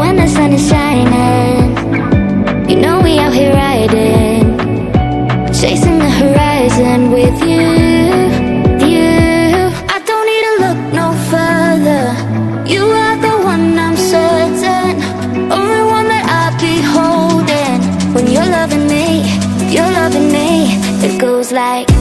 when the sun is shining. You know we out here riding, chasing the horizon with you, you. I don't need to look no further. You are the one, I'm certain. Only one that I'll be holding. When you're loving me, it goes like